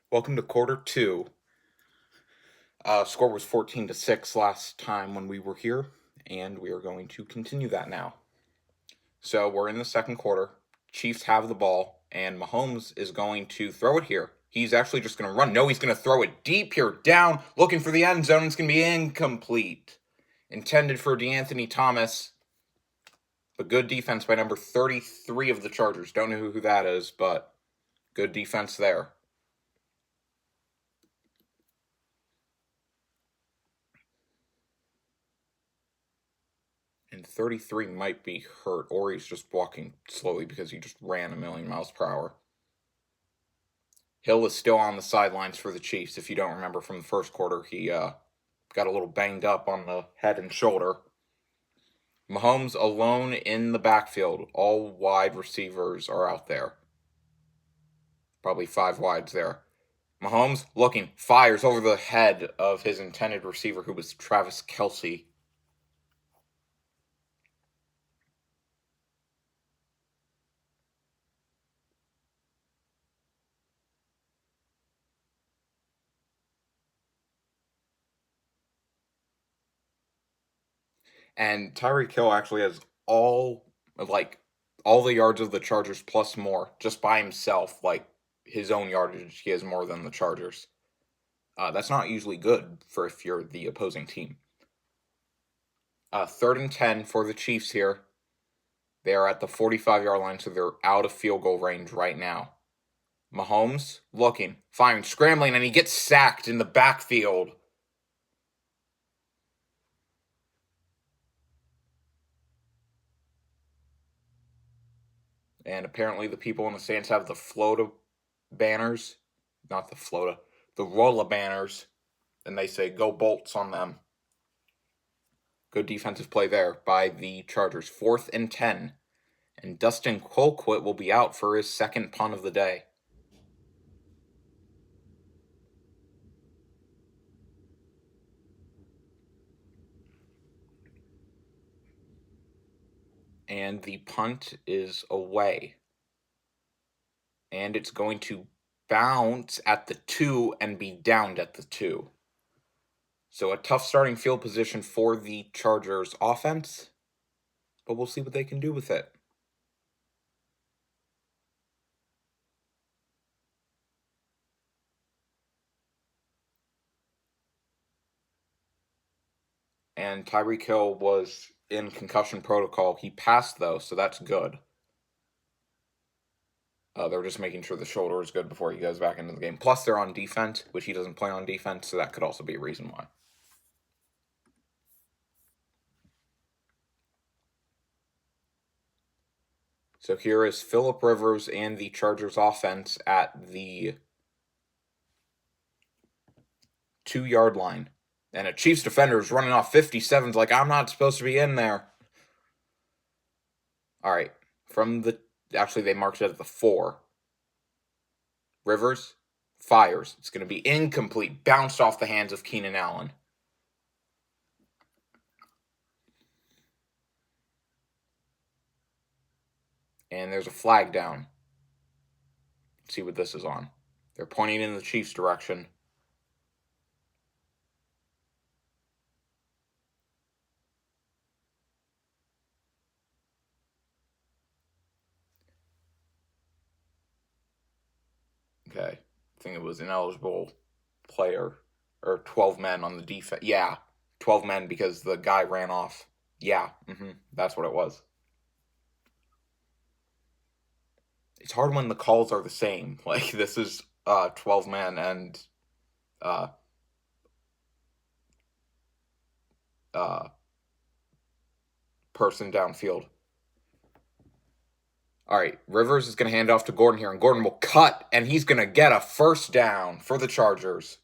Welcome to quarter two. Score was 14-6 last time when we were here, and we are going to continue that now. So we're in the second quarter. Chiefs have the ball, and Mahomes is going to throw it here. He's actually just going to run. No, he's going to throw it deep here, down, looking for the end zone. It's going to be incomplete. Intended for DeAnthony Thomas. But good defense by number 33 of the Chargers. Don't know who that is, but good defense there. And 33 might be hurt, or he's just walking slowly because he just ran a million miles per hour. Hill is still on the sidelines for the Chiefs. If you don't remember from the first quarter, he got a little banged up on the head and shoulder. Mahomes alone in the backfield. All wide receivers are out there. Probably 5 wides there. Mahomes looking, fires over the head of his intended receiver, who was Travis Kelce. And Tyreek Hill actually has all the yards of the Chargers plus more just by himself. Like his own yardage, he has more than the Chargers. That's not usually good for if you're the opposing team. 3rd and 10 for the Chiefs here. They are at the 45-yard line, so they're out of field goal range right now. Mahomes looking, firing, scrambling, and he gets sacked in the backfield. And apparently the people in the stands have the Flota banners. Not the Flota. The Rolla banners. And they say, go Bolts on them. Good defensive play there by the Chargers. 4th and 10. And Dustin Colquitt will be out for his second punt of the day. And the punt is away. And it's going to bounce at the 2 and be downed at the 2. So a tough starting field position for the Chargers offense, but we'll see what they can do with it. And Tyreek Hill was in concussion protocol. He passed, though, so that's good. They're just making sure the shoulder is good before he goes back into the game. Plus, they're on defense, which he doesn't play on defense, so that could also be a reason why. So here is Phillip Rivers and the Chargers offense at the 2-yard line. And a Chiefs defender is running off 57's like, I'm not supposed to be in there. All right. Actually, they marked it at the 4. Rivers fires. It's going to be incomplete. Bounced off the hands of Keenan Allen. And there's a flag down. Let's see what this is on. They're pointing in the Chiefs' direction. Okay. I think it was ineligible player. Or 12 men on the defense. Yeah. 12 men because the guy ran off. Yeah. That's what it was. It's hard when the calls are the same. Like, this is 12 men and person downfield. All right, Rivers is going to hand off to Gordon here, and Gordon will cut, and he's going to get a first down for the Chargers.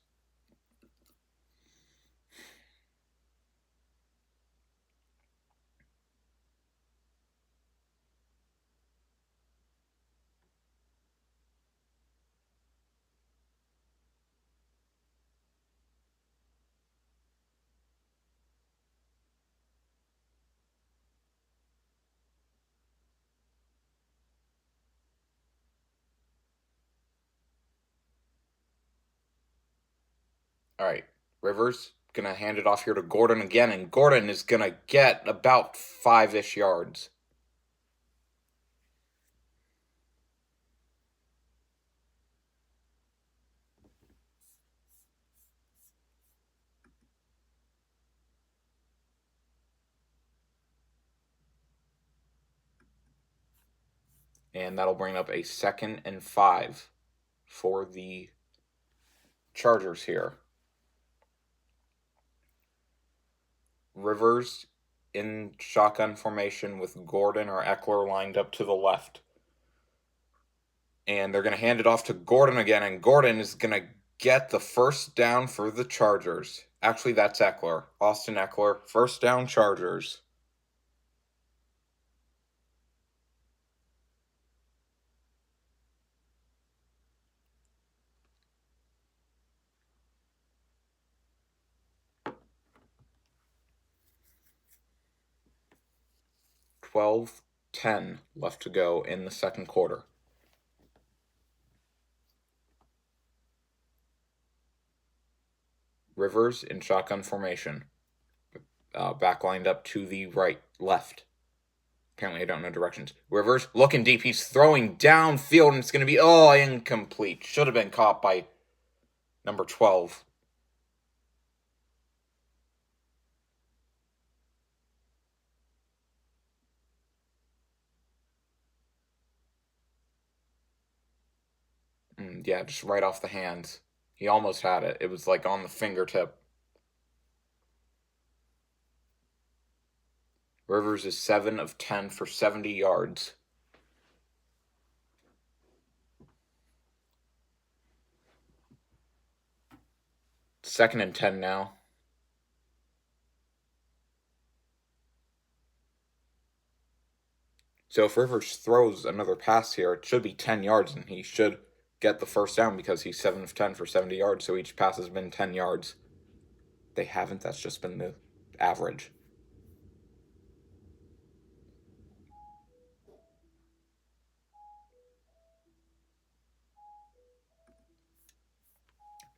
All right. Rivers going to hand it off here to Gordon again, and Gordon is going to get about 5-ish yards. And that'll bring up a 2nd and 5 for the Chargers here. Rivers in shotgun formation with Gordon or Ekeler lined up to the left. And they're going to hand it off to Gordon again, and Gordon is going to get the first down for the Chargers. Actually, that's Ekeler. Austin Ekeler, first down Chargers. $12-10 left to go in the second quarter. Rivers in shotgun formation. Back lined up to the left. Apparently I don't know directions. Rivers looking deep. He's throwing downfield, and it's going to be, incomplete. Should have been caught by number 12. Yeah, just right off the hands. He almost had it. It was like on the fingertip. Rivers is 7 of 10 for 70 yards. Second and 10 now. So if Rivers throws another pass here, it should be 10 yards, and he should get the first down because he's 7 of 10 for 70 yards, so each pass has been 10 yards. They haven't. That's just been the average.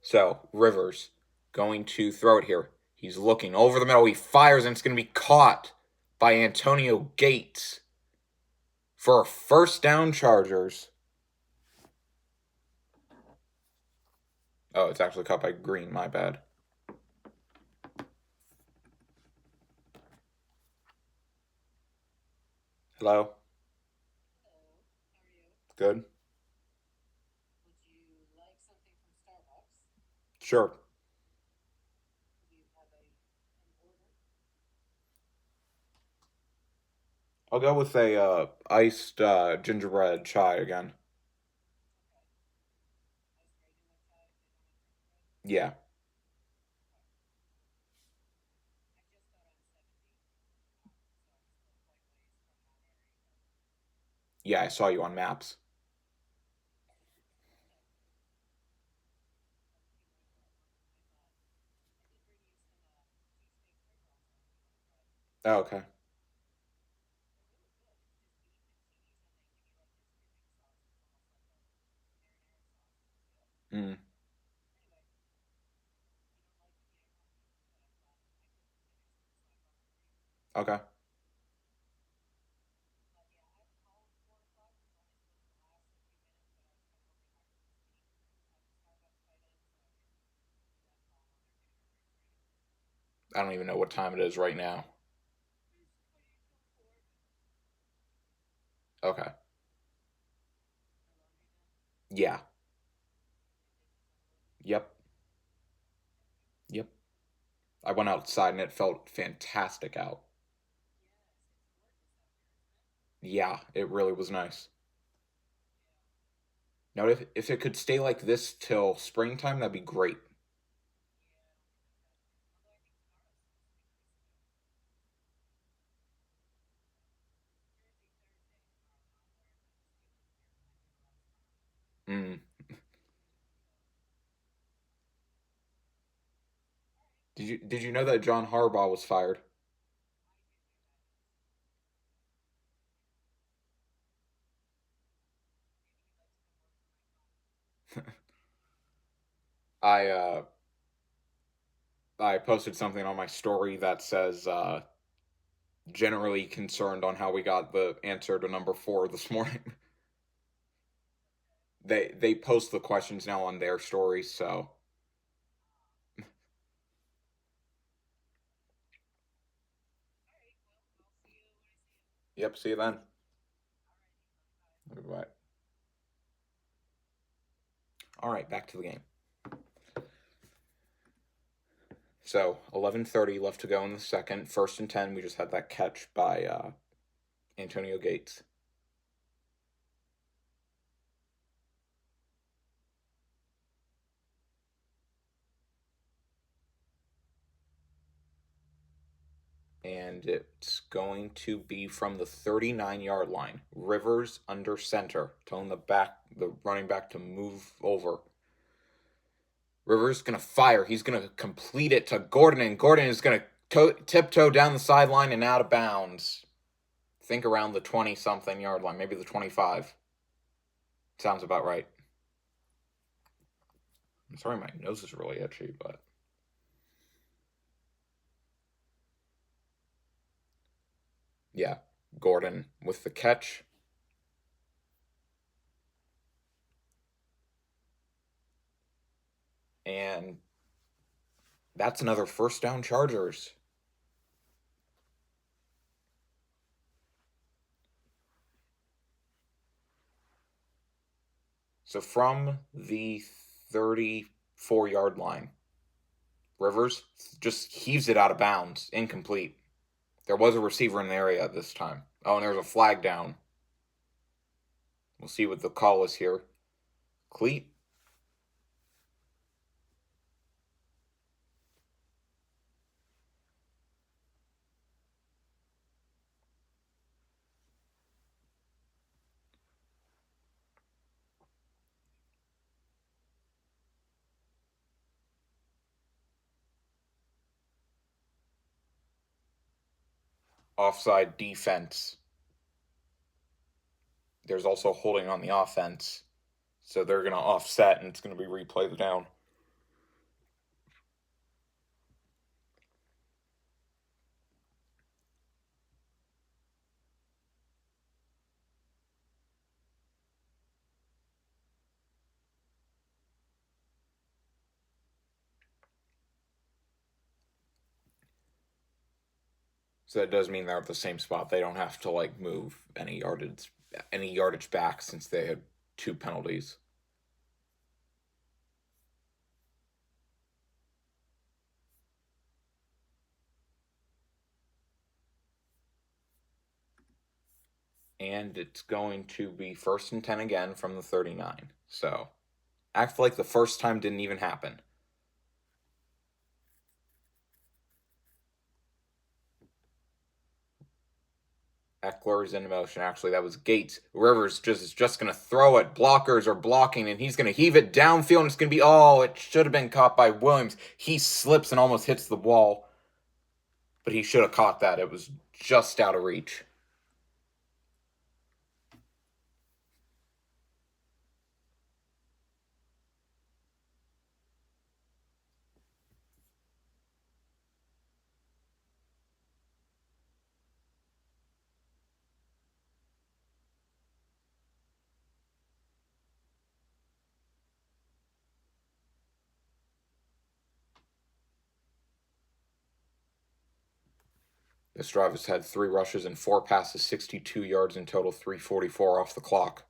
So, Rivers going to throw it here. He's looking over the middle. He fires, and it's going to be caught by Antonio Gates for a first down, Chargers. Oh, it's actually caught by Green. My bad. Hello? Good? Would you like something from Starbucks? Sure. Do you have an order? I'll go with a iced gingerbread chai again. Yeah. Yeah, I saw you on maps. Oh, okay. Mm. Okay. I don't even know what time it is right now. Okay. Yeah. Yep. Yep. I went outside and it felt fantastic out. Yeah, it really was nice. Now, if it could stay like this till springtime, that'd be great. Mm. Did you know that John Harbaugh was fired? I I posted something on my story that says generally concerned on how we got the answer to number 4 this morning. They post the questions now on their stories, so yep, see you then. Bye. All right, back to the game. So 11:30 left to go in the second. 1st and 10. We just had that catch by Antonio Gates. And it's going to be from the 39-yard line. Rivers under center, telling the running back to move over. Rivers going to fire. He's going to complete it to Gordon, and Gordon is going to tiptoe down the sideline and out of bounds. Think around the 20-something yard line, maybe the 25. Sounds about right. I'm sorry, my nose is really itchy, but yeah, Gordon with the catch. And that's another first down Chargers. So from the 34-yard line, Rivers just heaves it out of bounds, incomplete. There was a receiver in the area this time. Oh, and there's a flag down. We'll see what the call is here. Cleat. Offside defense. There's also holding on the offense. So they're going to offset, and it's going to be replayed down. So that does mean they're at the same spot. They don't have to move any yardage back since they had 2 penalties. And it's going to be 1st and 10 again from the 39. So act like the first time didn't even happen. Eckler is in motion. Actually, that was Gates. Rivers is just going to throw it. Blockers are blocking, and he's going to heave it downfield, and it's going to be, it should have been caught by Williams. He slips and almost hits the wall, but he should have caught that. It was just out of reach. This drive has had 3 rushes and 4 passes, 62 yards in total, 3:44 off the clock.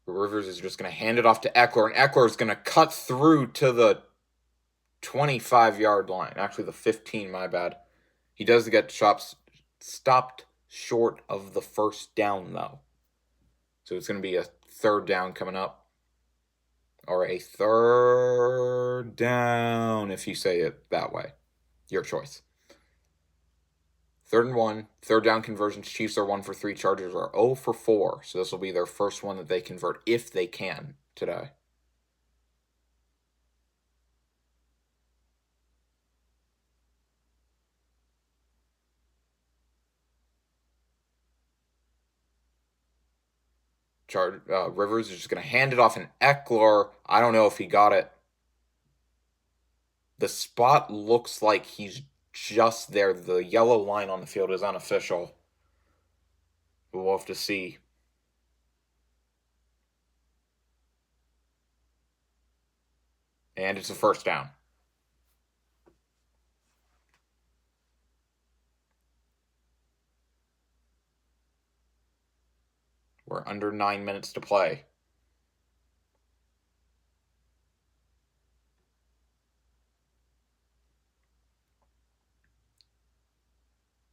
Rivers is just going to hand it off to Eckler, and Eckler is going to cut through to the 25-yard line. Actually, the 15, my bad. He does get stopped short of the first down, though. So it's going to be a 3rd down coming up. Or a 3rd down, if you say it that way. Your choice. 3rd and 1. 3rd down conversions. Chiefs are 1 for 3. Chargers are 0 for 4. So this will be their first one that they convert if they can today. Rivers is just going to hand it off, and Eckler, I don't know if he got it. The spot looks like he's just there. The yellow line on the field is unofficial. We'll have to see. And it's a first down. We're under 9 minutes to play.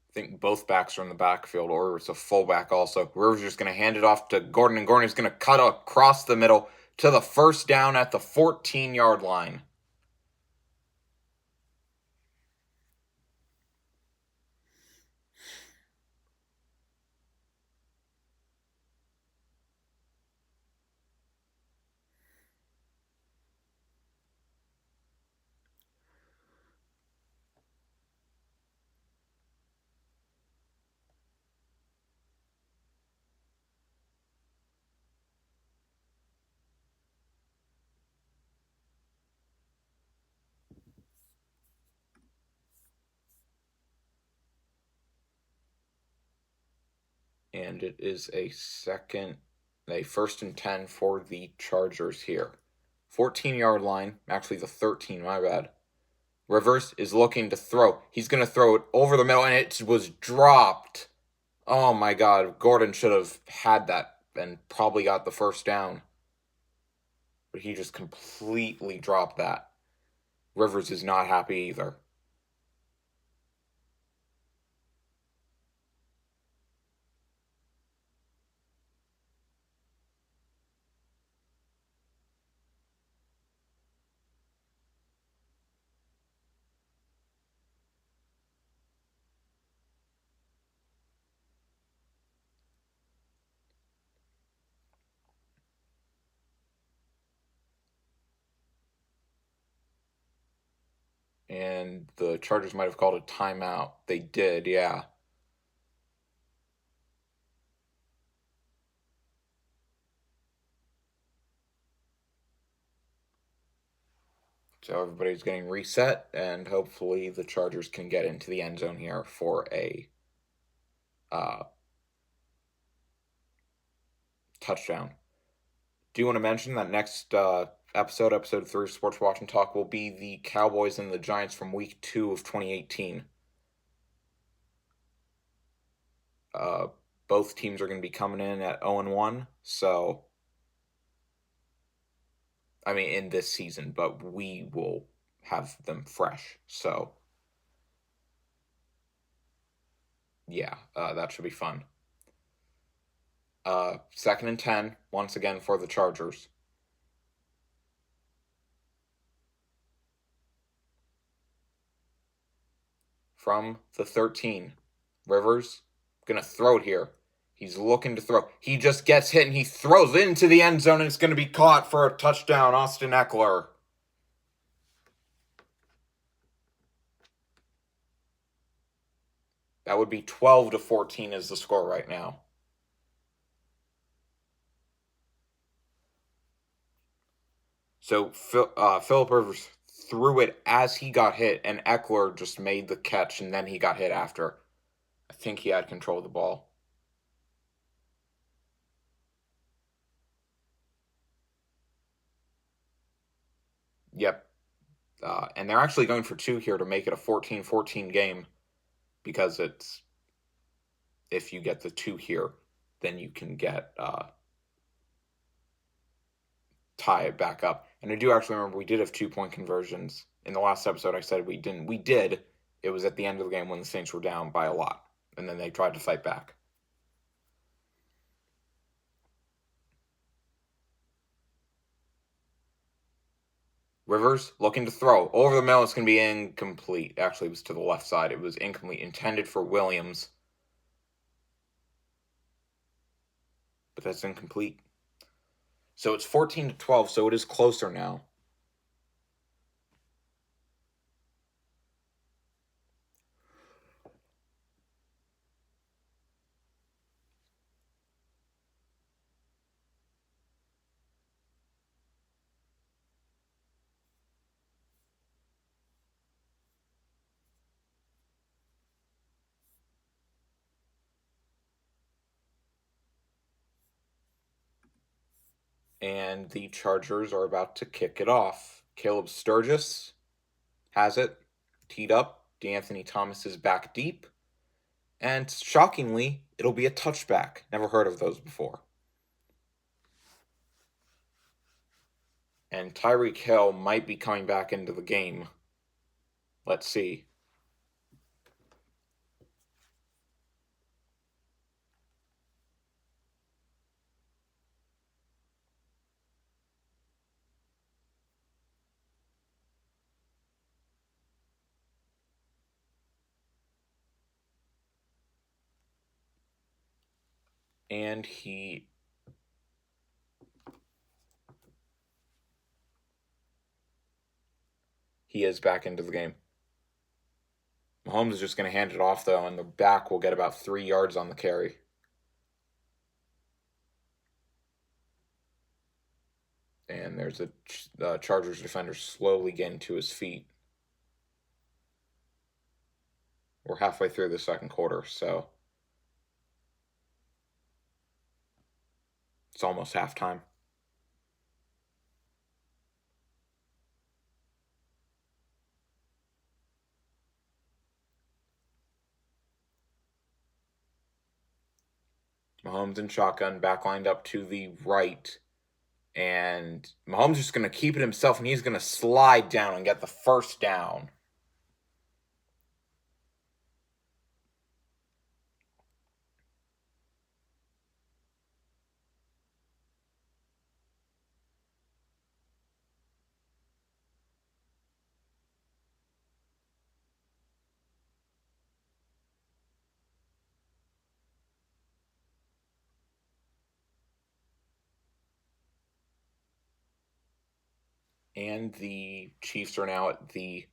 I think both backs are in the backfield, or it's a fullback also. Rivers just going to hand it off to Gordon, and Gordon is going to cut across the middle to the first down at the 14-yard line. And it is a first and 10 for the Chargers here. 14-yard line, actually the 13, my bad. Rivers is looking to throw. He's going to throw it over the middle, and it was dropped. Oh my God, Gordon should have had that and probably got the first down. But he just completely dropped that. Rivers is not happy either. And the Chargers might have called a timeout. They did, yeah. So everybody's getting reset, and hopefully the Chargers can get into the end zone here for a touchdown. Do you want to mention that next episode 3 of Sports Watch and Talk, will be the Cowboys and the Giants from Week 2 of 2018. Both teams are going to be coming in at 0-1, so I mean in this season, but we will have them fresh. So yeah, that should be fun. Second and 10, once again for the Chargers. From the 13, Rivers gonna throw it here. He's looking to throw. He just gets hit and he throws it into the end zone, and it's going to be caught for a touchdown. Austin Ekeler. That would be 12-14 is the score right now. So Philip Rivers threw it as he got hit, and Ekeler just made the catch, and then he got hit after. I think he had control of the ball. Yep. And they're actually going for 2 here to make it a 14-14 game, because it's, if you get the 2 here, then you can get tie it back up. And I do actually remember we did have 2-point conversions. In the last episode I said we didn't. We did. It was at the end of the game when the Saints were down by a lot, and then they tried to fight back. Rivers looking to throw. Over the middle, it's going to be incomplete. Actually, it was to the left side. It was incomplete. Intended for Williams. But that's incomplete. So it's 14-12, so it is closer now. And the Chargers are about to kick it off. Caleb Sturgis has it, teed up. DeAnthony Thomas is back deep. And shockingly, it'll be a touchback. Never heard of those before. And Tyreek Hill might be coming back into the game. Let's see. And he is back into the game. Mahomes is just going to hand it off, though, and the back will get about 3 yards on the carry. And there's a Chargers defender slowly getting to his feet. We're halfway through the second quarter, so it's almost halftime. Mahomes in shotgun, back lined up to the right. And Mahomes is just going to keep it himself, and he's going to slide down and get the first down. And the Chiefs are now at the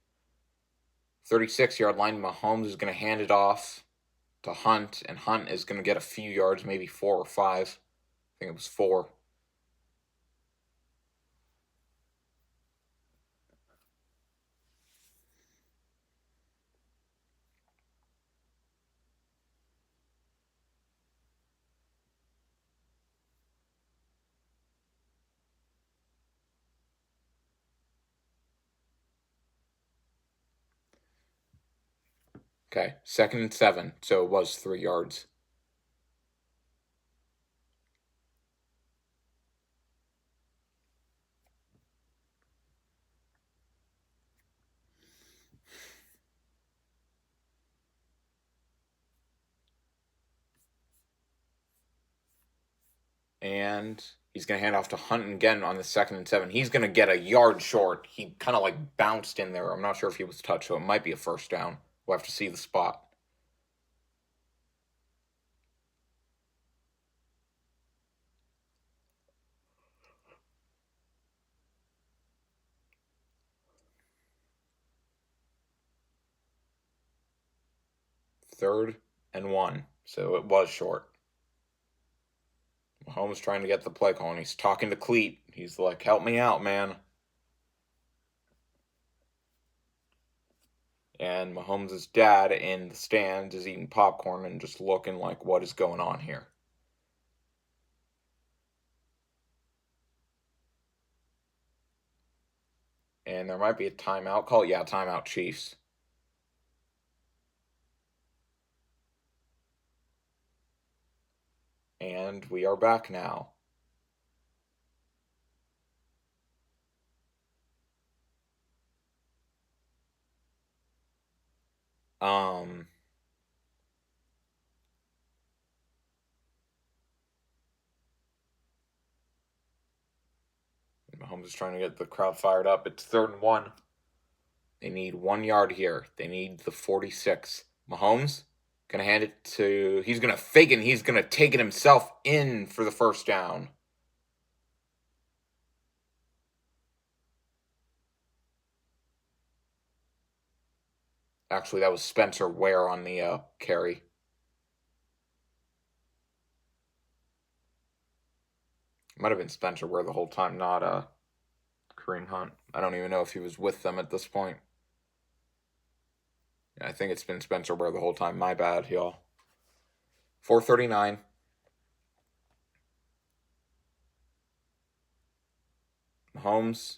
36-yard line. Mahomes is going to hand it off to Hunt, and Hunt is going to get a few yards, maybe 4 or 5. I think it was 4. Okay, 2nd and 7, so it was 3 yards. And he's going to hand off to Hunt again on the 2nd and 7. He's going to get a yard short. He kind of like bounced in there. I'm not sure if he was touched, so it might be a first down. We'll have to see the spot. Third and 1, so it was short. Mahomes trying to get the play call, and he's talking to Cleat. He's like, help me out, man. And Mahomes' dad in the stands is eating popcorn and just looking like, what is going on here? And there might be a timeout call. Yeah, timeout, Chiefs. And we are back now. Mahomes is trying to get the crowd fired up. It's 3rd and 1. They need 1 yard here. They need the 46. Mahomes gonna hand it to. He's gonna fake it. And he's gonna take it himself in for the first down. Actually, that was Spencer Ware on the carry. Might have been Spencer Ware the whole time, not Kareem Hunt. I don't even know if he was with them at this point. Yeah, I think it's been Spencer Ware the whole time. My bad, y'all. 4:39. Mahomes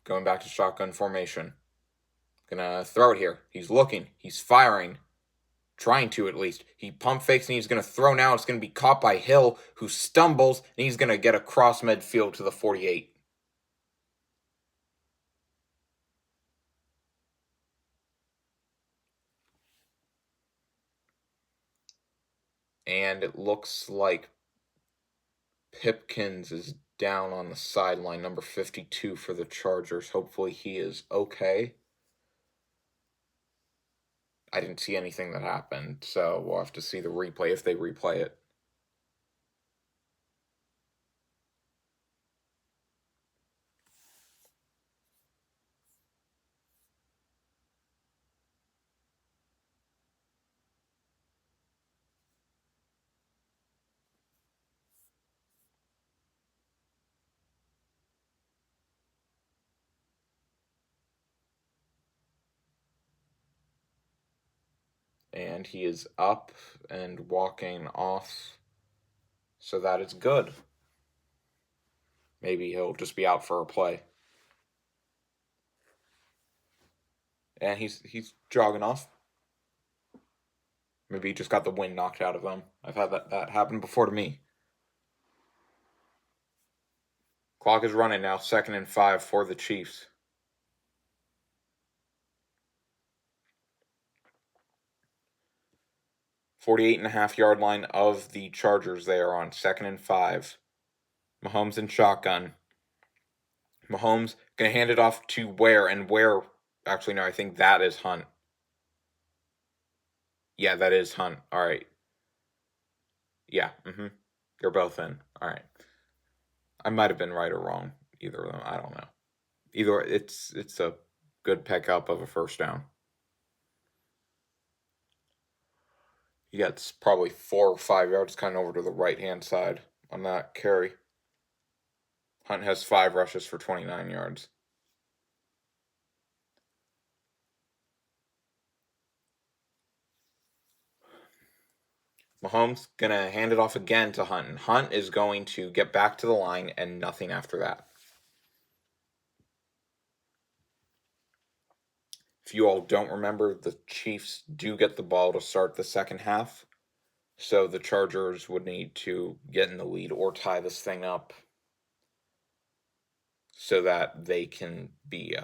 going back to shotgun formation. Gonna throw it here. He's looking. He's firing. Trying to, at least. He pump fakes and he's gonna throw now. It's gonna be caught by Hill, who stumbles, and he's gonna get across midfield to the 48. And it looks like Pipkins is down on the sideline, number 52 for the Chargers. Hopefully he is okay. I didn't see anything that happened, so we'll have to see the replay if they replay it. And he is up and walking off, so that is good. Maybe he'll just be out for a play. And he's jogging off. Maybe he just got the wind knocked out of him. I've had that happen before to me. Clock is running now, 2nd and 5 for the Chiefs. .48.5 yard line of the Chargers. They are on 2nd and 5. Mahomes in shotgun. Mahomes gonna hand it off to Ware, and Ware, actually no, I think that is Hunt. Yeah, that is Hunt. All right. Yeah, they're both in. All right. I might have been right or wrong. Either of them, I don't know. Either it's a good pickup of a first down. He gets probably 4 or 5 yards kind of over to the right-hand side on that carry. Hunt has 5 rushes for 29 yards. Mahomes gonna hand it off again to Hunt, and Hunt is going to get back to the line and nothing after that. If you all don't remember, the Chiefs do get the ball to start the second half, so the Chargers would need to get in the lead or tie this thing up so that they can be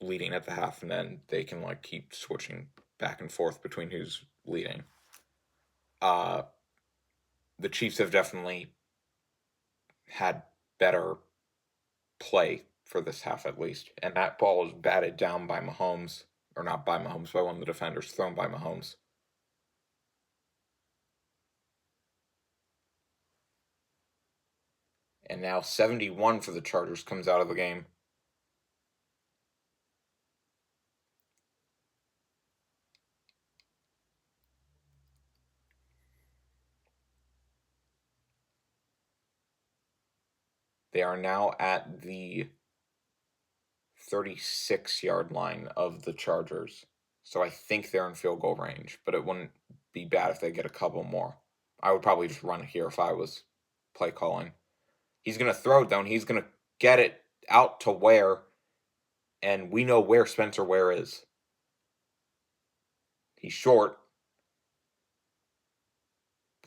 leading at the half, and then they can keep switching back and forth between who's leading. The Chiefs have definitely had better play for this half at least, and that ball is batted down by Mahomes, or not by Mahomes, by one of the defenders, thrown by Mahomes. And now 71 for the Chargers comes out of the game. They are now at the 36-yard line of the Chargers. So I think they're in field goal range, but it wouldn't be bad if they get a couple more. I would probably just run it here if I was play calling. He's going to throw it down. He's going to get it out to Ware, and we know where Spencer Ware is. He's short.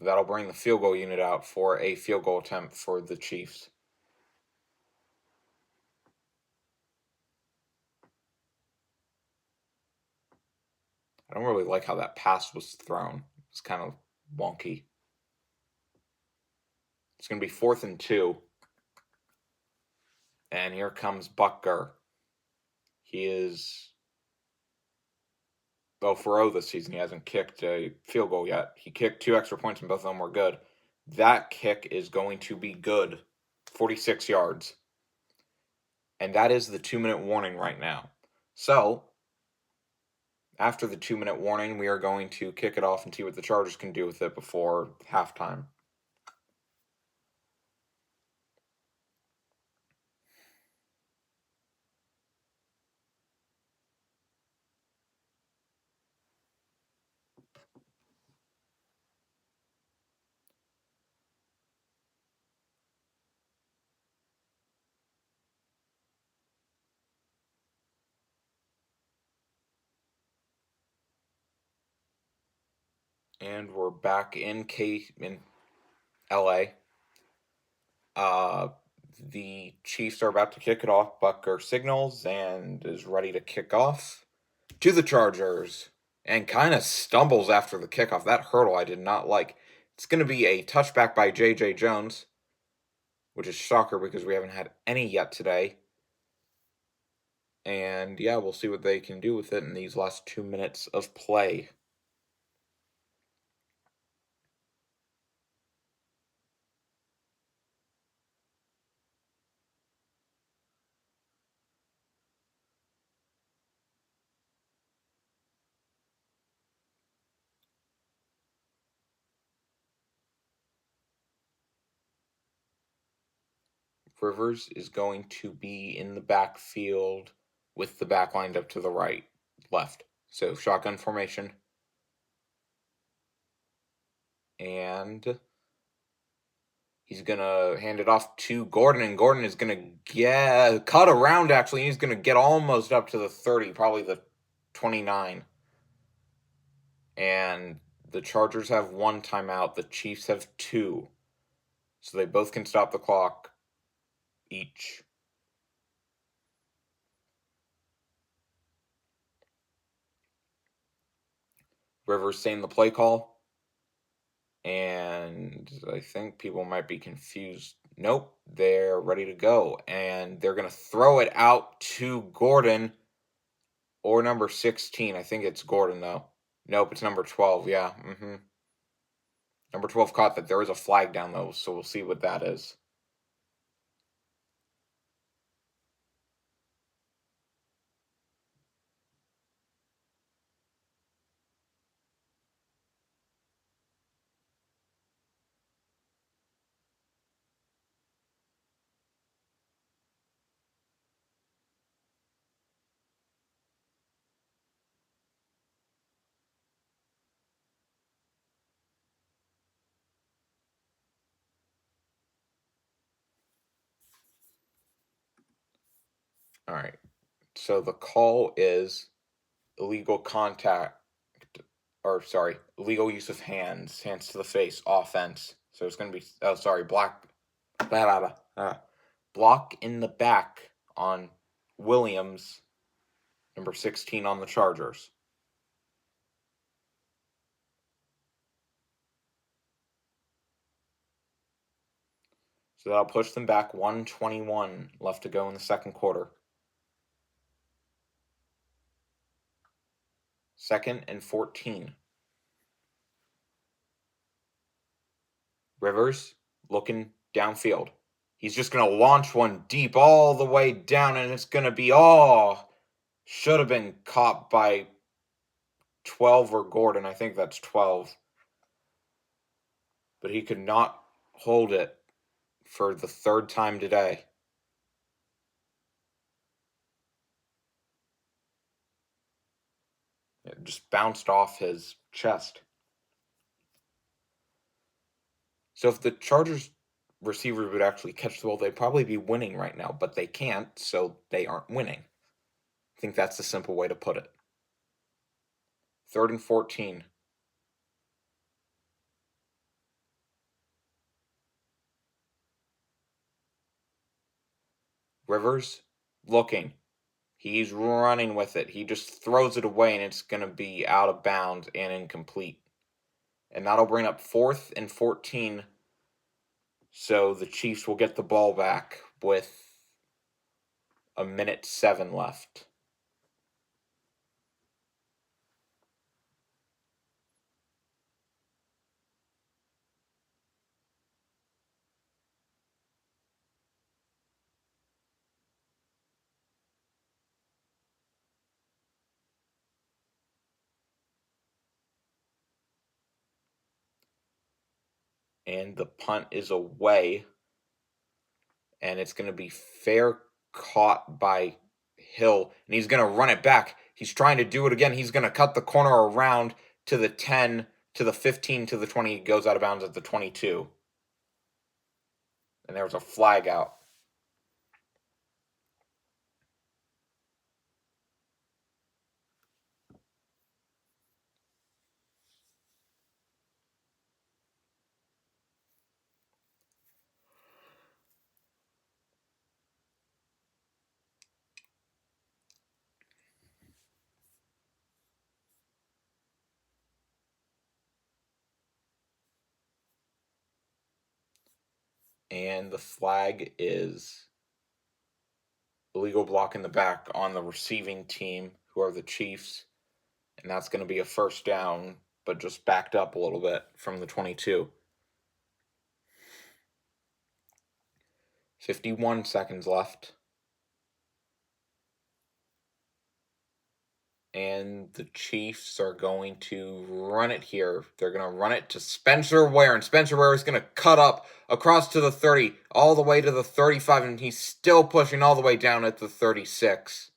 That'll bring the field goal unit out for a field goal attempt for the Chiefs. I don't really like how that pass was thrown. It's kind of wonky. It's going to be 4th and 2. And here comes Butker. He is 0-for-0 this season. He hasn't kicked a field goal yet. He kicked 2 extra points, and both of them were good. That kick is going to be good. 46 yards. And that is the 2-minute warning right now. So, after the 2-minute warning, we are going to kick it off and see what the Chargers can do with it before halftime. And we're back in LA. The Chiefs are about to kick it off. Butker signals and is ready to kick off to the Chargers and kind of stumbles after the kickoff. That hurdle I did not like. It's going to be a touchback by J.J. Jones, which is shocker because we haven't had any yet today. And yeah, we'll see what they can do with it in these last 2 minutes of play. Rivers is going to be in the backfield with the back lined up to the left. So shotgun formation. And he's going to hand it off to Gordon, and Gordon is going to cut around, actually. He's going to get almost up to the 30, probably the 29. And the Chargers have 1 timeout. The Chiefs have 2. So they both can stop the clock each. Rivers saying the play call. And I think people might be confused. Nope, they're ready to go. And they're going to throw it out to Gordon or number 16. I think it's Gordon, though. Nope, it's number 12. Yeah. Number 12 caught that. There is a flag down, though, so we'll see what that is. All right. So the call is illegal illegal use of hands to the face, offense. So it's going to be, block in the back on Williams, number 16 on the Chargers. So that'll push them back. 1:21 left to go in the second quarter. 2nd and 14. Rivers looking downfield. He's just going to launch one deep all the way down, and it's going to be, should have been caught by 12 or Gordon. I think that's 12. But he could not hold it for the 3rd time today. It just bounced off his chest. So if the Chargers receiver would actually catch the ball, they'd probably be winning right now, but they can't, so they aren't winning. I think that's the simple way to put it. 3rd and 14. Rivers looking. He's running with it. He just throws it away, and it's going to be out of bounds and incomplete. And that'll bring up 4th and 14. So the Chiefs will get the ball back with 1:07 left. And the punt is away. And it's going to be fair caught by Hill. And he's going to run it back. He's trying to do it again. He's going to cut the corner around to the 10, to the 15, to the 20. He goes out of bounds at the 22. And there was a flag out. And the flag is illegal block in the back on the receiving team, who are the Chiefs. And that's going to be a first down, but just backed up a little bit from the 22. 51 seconds left. And the Chiefs are going to run it here. They're going to run it to Spencer Ware. And Spencer Ware is going to cut up across to the 30, all the way to the 35. And he's still pushing all the way down at the 36.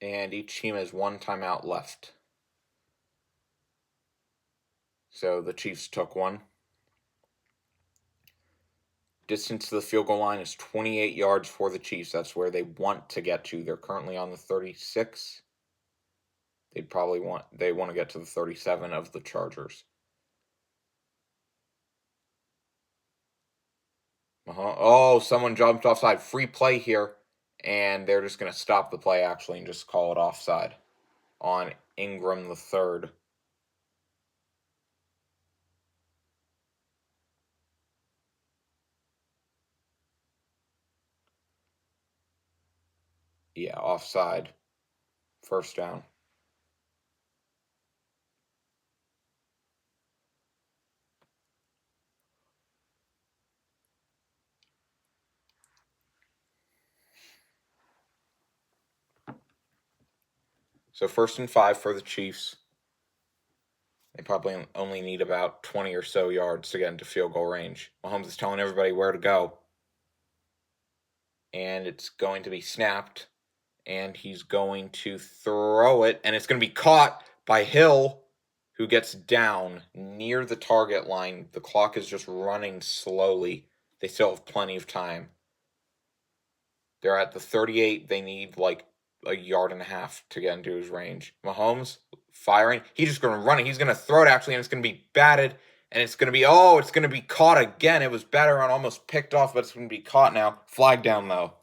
And each team has one timeout left. So the Chiefs took one. Distance to the field goal line is 28 yards for the Chiefs. That's where they want to get to. They're currently on the 36. They want to get to the 37 of the Chargers. Oh, someone jumped offside. Free play here. And they're just going to stop the play, actually, and just call it offside on Ingram the third. Yeah, offside. First down. So 1st and 5 for the Chiefs. They probably only need about 20 or so yards to get into field goal range. Mahomes is telling everybody where to go. And it's going to be snapped. And he's going to throw it. And it's going to be caught by Hill, who gets down near the target line. The clock is just running slowly. They still have plenty of time. They're at the 38. They need like a yard and a half to get into his range. Mahomes firing. He's just going to run it. He's going to throw it, actually, and it's going to be batted. And it's going to be caught again. It was batted around, almost picked off, but it's going to be caught now. Flag down, though.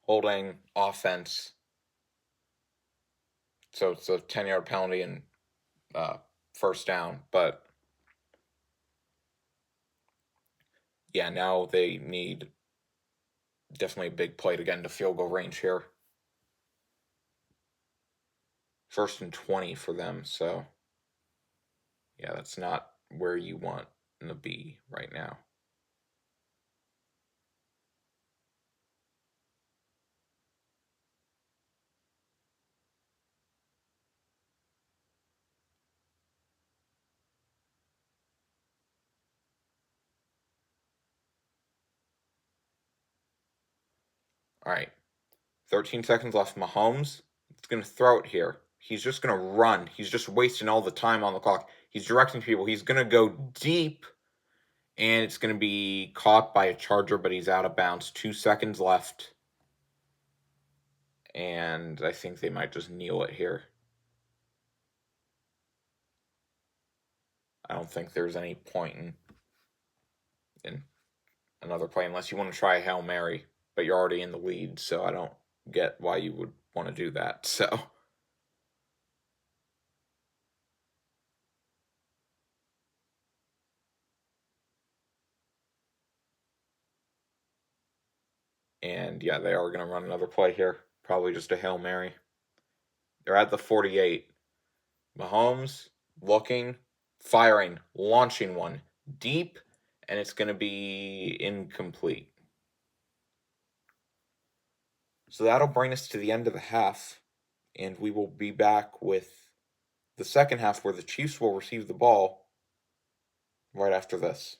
Holding offense. So it's a 10-yard penalty and first down. But yeah, now they need definitely a big play to get into field goal range here. 1st and 20 for them. So yeah, that's not where you want to be right now. All right, 13 seconds left. Mahomes is going to throw it here. He's just going to run. He's just wasting all the time on the clock. He's directing people. He's going to go deep, and it's going to be caught by a Charger, but he's out of bounds. 2 seconds left. And I think they might just kneel it here. I don't think there's any point in another play unless you want to try a Hail Mary, but you're already in the lead, so I don't get why you would want to do that. So and yeah, they are going to run another play here. Probably just a Hail Mary. They're at the 48. Mahomes looking, firing, launching one deep, and it's going to be incomplete. So that'll bring us to the end of the half, and we will be back with the second half where the Chiefs will receive the ball right after this.